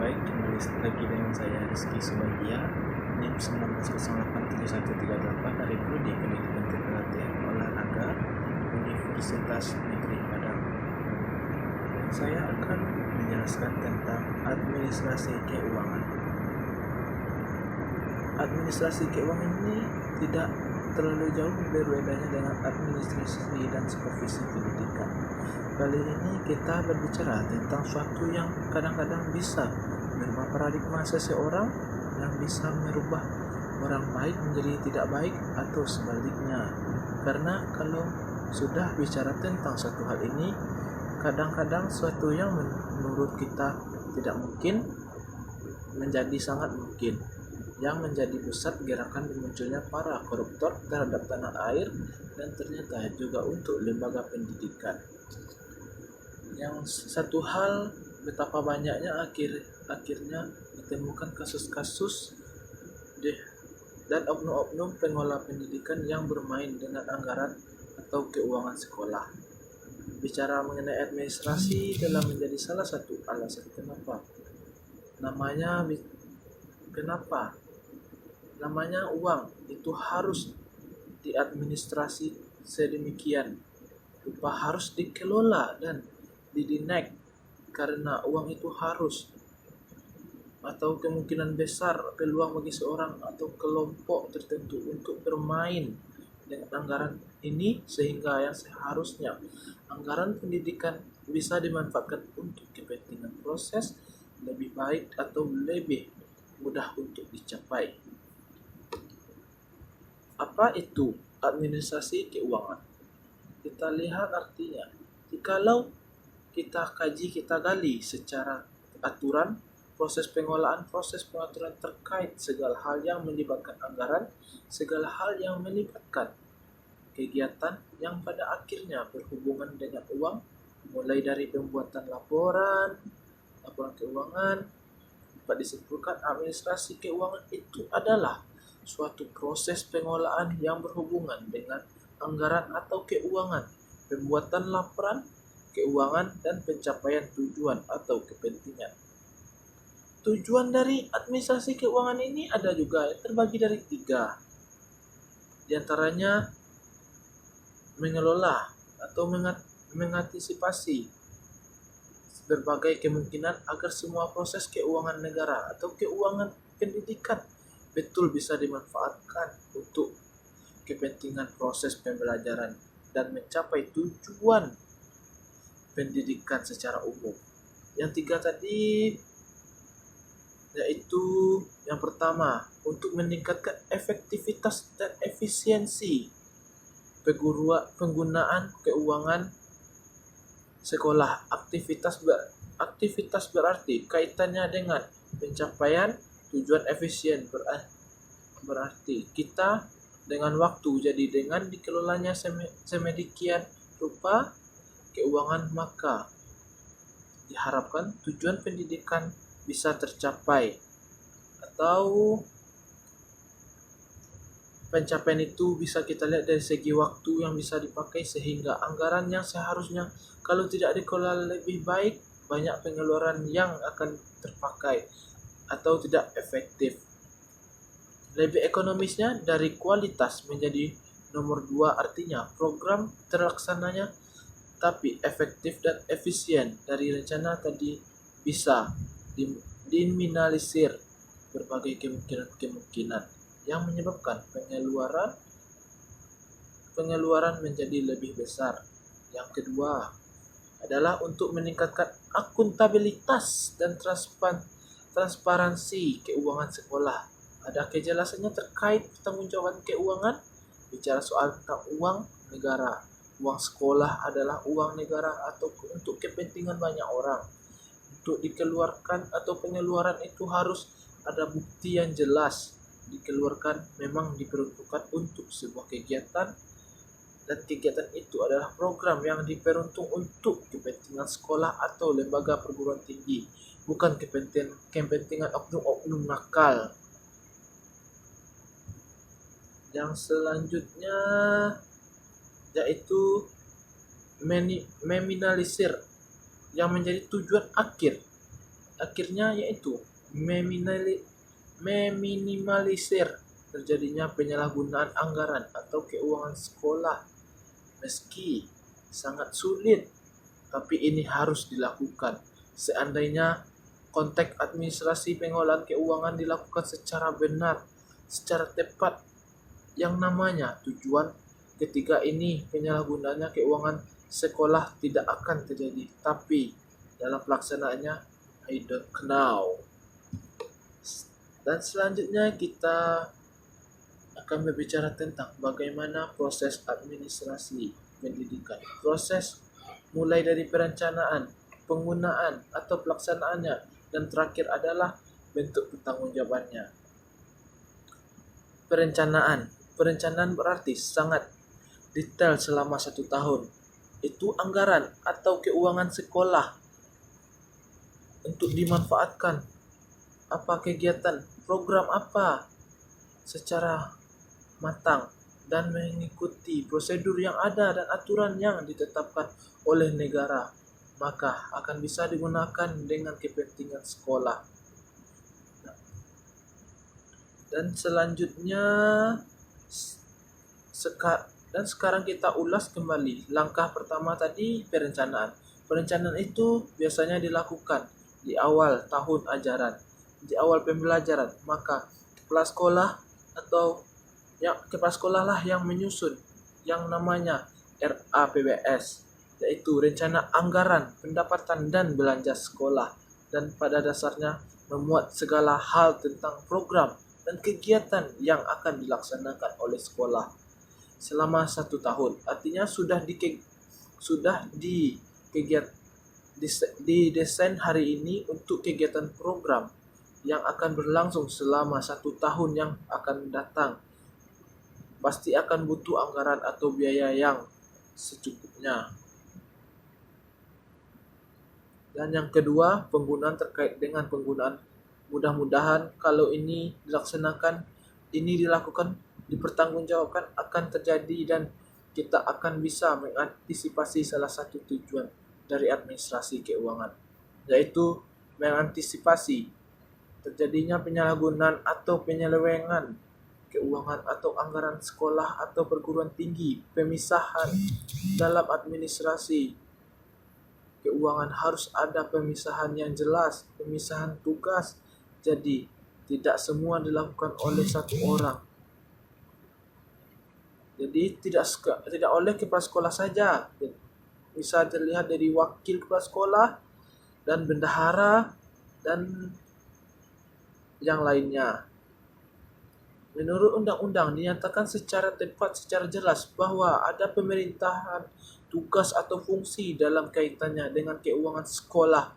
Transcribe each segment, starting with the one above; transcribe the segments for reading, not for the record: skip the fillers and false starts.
baik, kembali lagi dengan saya Rizky Subagia, NIM 19087138 dari Prodi Pendidikan Kepelatihan Olahraga Universitas Negeri Padang. Saya akan menjelaskan tentang administrasi keuangan. Administrasi keuangan ini tidak terlalu jauh berbedanya dengan administrasi dan supervisi pendidikan. Kali ini kita berbicara tentang suatu yang kadang-kadang bisa merubah paradigma seseorang, yang bisa merubah orang baik menjadi tidak baik atau sebaliknya. Karena kalau sudah bicara tentang suatu hal ini, kadang-kadang suatu yang menurut kita tidak mungkin menjadi sangat mungkin, yang menjadi pusat gerakan munculnya para koruptor terhadap tanah air dan ternyata juga untuk lembaga pendidikan. Yang satu hal, betapa banyaknya akhirnya ditemukan kasus-kasus dan oknum-oknum pengelola pendidikan yang bermain dengan anggaran atau keuangan sekolah. Bicara mengenai administrasi telah menjadi salah satu alasan kenapa uang itu harus diadministrasi sedemikian rupa, harus dikelola dan didinek, karena uang itu harus atau kemungkinan besar peluang bagi seorang atau kelompok tertentu untuk bermain dengan anggaran ini, sehingga yang seharusnya anggaran pendidikan bisa dimanfaatkan untuk kepentingan proses lebih baik atau lebih mudah untuk dicapai. Apa itu administrasi keuangan? Kita lihat artinya. Jikalau kita kaji, kita gali secara aturan, proses pengaturan terkait segala hal yang melibatkan anggaran, segala hal yang melibatkan kegiatan yang pada akhirnya berhubungan dengan uang, mulai dari pembuatan laporan keuangan. Dapat disimpulkan administrasi keuangan itu adalah suatu proses pengolahan yang berhubungan dengan anggaran atau keuangan, pembuatan laporan keuangan, dan pencapaian tujuan atau kepentingan. Tujuan dari administrasi keuangan ini ada juga terbagi dari 3. Di antaranya mengelola atau mengantisipasi berbagai kemungkinan agar semua proses keuangan negara atau keuangan pendidikan betul bisa dimanfaatkan untuk kepentingan proses pembelajaran dan mencapai tujuan pendidikan secara umum. Yang 3 tadi, yaitu yang pertama, untuk meningkatkan efektivitas dan efisiensi penggunaan keuangan sekolah. Aktivitas berarti kaitannya dengan pencapaian tujuan efisien, berarti kita dengan waktu, jadi dengan dikelolanya semedemikian rupa keuangan, maka diharapkan tujuan pendidikan bisa tercapai, atau pencapaian itu bisa kita lihat dari segi waktu yang bisa dipakai, sehingga anggaran yang seharusnya kalau tidak dikelola lebih baik, banyak pengeluaran yang akan terpakai atau tidak efektif. Lebih ekonomisnya dari kualitas menjadi nomor 2, artinya program terlaksananya tapi efektif dan efisien dari rencana tadi bisa diminimalisir berbagai kemungkinan yang menyebabkan pengeluaran menjadi lebih besar. Yang kedua adalah untuk meningkatkan akuntabilitas dan transparansi keuangan sekolah. Ada kejelasannya terkait pertanggungjawaban keuangan. Bicara soal tentang uang negara, uang sekolah adalah uang negara atau untuk kepentingan banyak orang. Untuk dikeluarkan atau pengeluaran itu harus ada bukti yang jelas. Dikeluarkan memang diperuntukkan untuk sebuah kegiatan, dan kegiatan itu adalah program yang diperuntuk untuk kepentingan sekolah atau lembaga perguruan tinggi, bukan kepentingan oknum-oknum nakal. Yang selanjutnya yaitu meminimalisir yang menjadi tujuan akhir akhirnya yaitu meminimalisir terjadinya penyalahgunaan anggaran atau keuangan sekolah. Meski sangat sulit, tapi ini harus dilakukan. Seandainya konteks administrasi pengolahan keuangan dilakukan secara benar, secara tepat, yang namanya tujuan ketiga ini penyalahgunaannya keuangan sekolah tidak akan terjadi. Tapi dalam pelaksanaannya, I don't know. Dan selanjutnya kita akan berbicara tentang bagaimana proses administrasi pendidikan. Proses mulai dari perencanaan, penggunaan atau pelaksanaannya, dan terakhir adalah bentuk pertanggungjawabannya. Perencanaan berarti sangat detail selama 1 tahun. Itu anggaran atau keuangan sekolah untuk dimanfaatkan. Apa kegiatan, program apa secara matang dan mengikuti prosedur yang ada dan aturan yang ditetapkan oleh negara, maka akan bisa digunakan dengan kepentingan sekolah. Dan selanjutnya sekarang kita ulas kembali. Langkah pertama tadi perencanaan. Perencanaan itu biasanya dilakukan di awal tahun ajaran, di awal pembelajaran. Maka kepala sekolah lah yang menyusun yang namanya RAPBS, yaitu rencana anggaran, pendapatan dan belanja sekolah, dan pada dasarnya memuat segala hal tentang program dan kegiatan yang akan dilaksanakan oleh sekolah selama 1 tahun. Artinya sudah didesain hari ini untuk kegiatan program yang akan berlangsung selama 1 tahun yang akan datang. Pasti akan butuh anggaran atau biaya yang secukupnya. Dan yang kedua, penggunaan terkait dengan penggunaan. Mudah-mudahan kalau ini dilakukan, dipertanggungjawabkan akan terjadi dan kita akan bisa mengantisipasi salah satu tujuan dari administrasi keuangan, yaitu mengantisipasi terjadinya penyalahgunaan atau penyelewengan keuangan atau anggaran sekolah atau perguruan tinggi. Pemisahan dalam administrasi keuangan harus ada pemisahan yang jelas, pemisahan tugas. Jadi tidak semua dilakukan oleh satu orang. Jadi tidak oleh kepala sekolah saja. Bisa dilihat dari wakil kepala sekolah dan bendahara dan yang lainnya. Menurut undang-undang dinyatakan secara tepat, secara jelas bahwa ada pemerintahan tugas atau fungsi dalam kaitannya dengan keuangan sekolah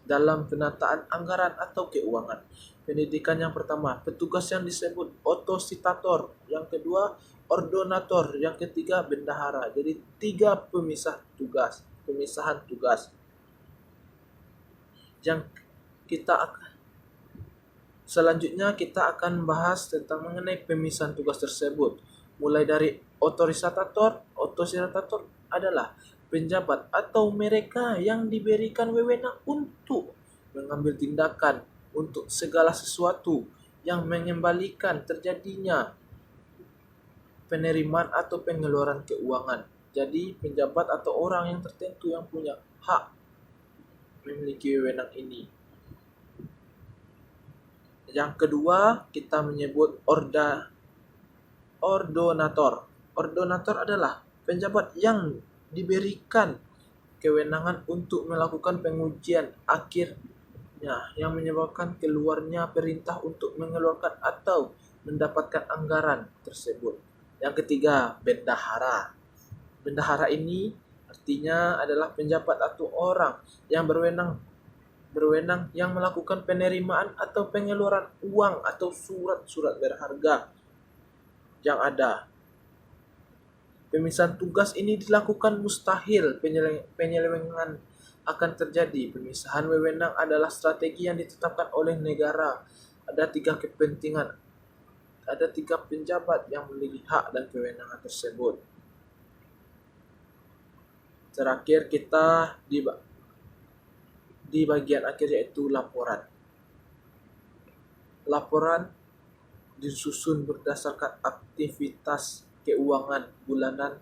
dalam penataan anggaran atau keuangan pendidikan. Yang pertama, petugas yang disebut otositator, yang kedua ordonator, yang ketiga bendahara. Jadi 3 pemisahan tugas yang selanjutnya kita akan bahas tentang mengenai pemisahan tugas tersebut. Mulai dari otositator adalah penjabat atau mereka yang diberikan wewenang untuk mengambil tindakan untuk segala sesuatu yang mengembalikan terjadinya penerimaan atau pengeluaran keuangan. Jadi penjabat atau orang yang tertentu yang punya hak memiliki wewenang ini. Yang kedua, kita menyebut ordonator. Ordonator adalah penjabat yang diberikan kewenangan untuk melakukan pengujian akhirnya yang menyebabkan keluarnya perintah untuk mengeluarkan atau mendapatkan anggaran tersebut. Yang ketiga, bendahara. Bendahara ini artinya adalah penjabat atau orang yang berwenang yang melakukan penerimaan atau pengeluaran uang atau surat-surat berharga yang ada. Pemisahan tugas ini dilakukan mustahil penyelewengan akan terjadi. Pemisahan wewenang adalah strategi yang ditetapkan oleh negara. Ada 3 kepentingan. Ada 3 penjabat yang memiliki hak dan kewenangan tersebut. Terakhir kita di bagian akhir, yaitu laporan. Laporan disusun berdasarkan aktivitas keuangan bulanan,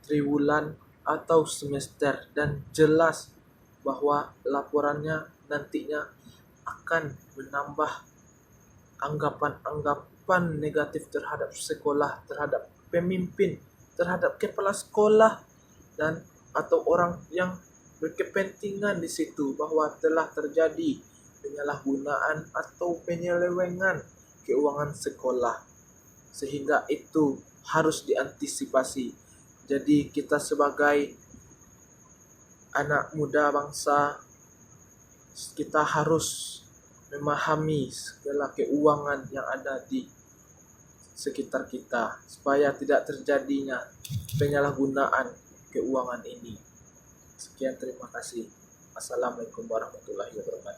triwulan, atau semester, dan jelas bahwa laporannya nantinya akan menambah anggapan-anggapan negatif terhadap sekolah, terhadap pemimpin, terhadap kepala sekolah, dan atau orang yang berkepentingan di situ, bahwa telah terjadi penyalahgunaan atau penyelewengan keuangan sekolah, sehingga itu harus diantisipasi. Jadi kita sebagai anak muda bangsa, kita harus memahami segala keuangan yang ada di sekitar kita supaya tidak terjadinya penyalahgunaan keuangan ini. Sekian, terima kasih. Assalamualaikum warahmatullahi wabarakatuh.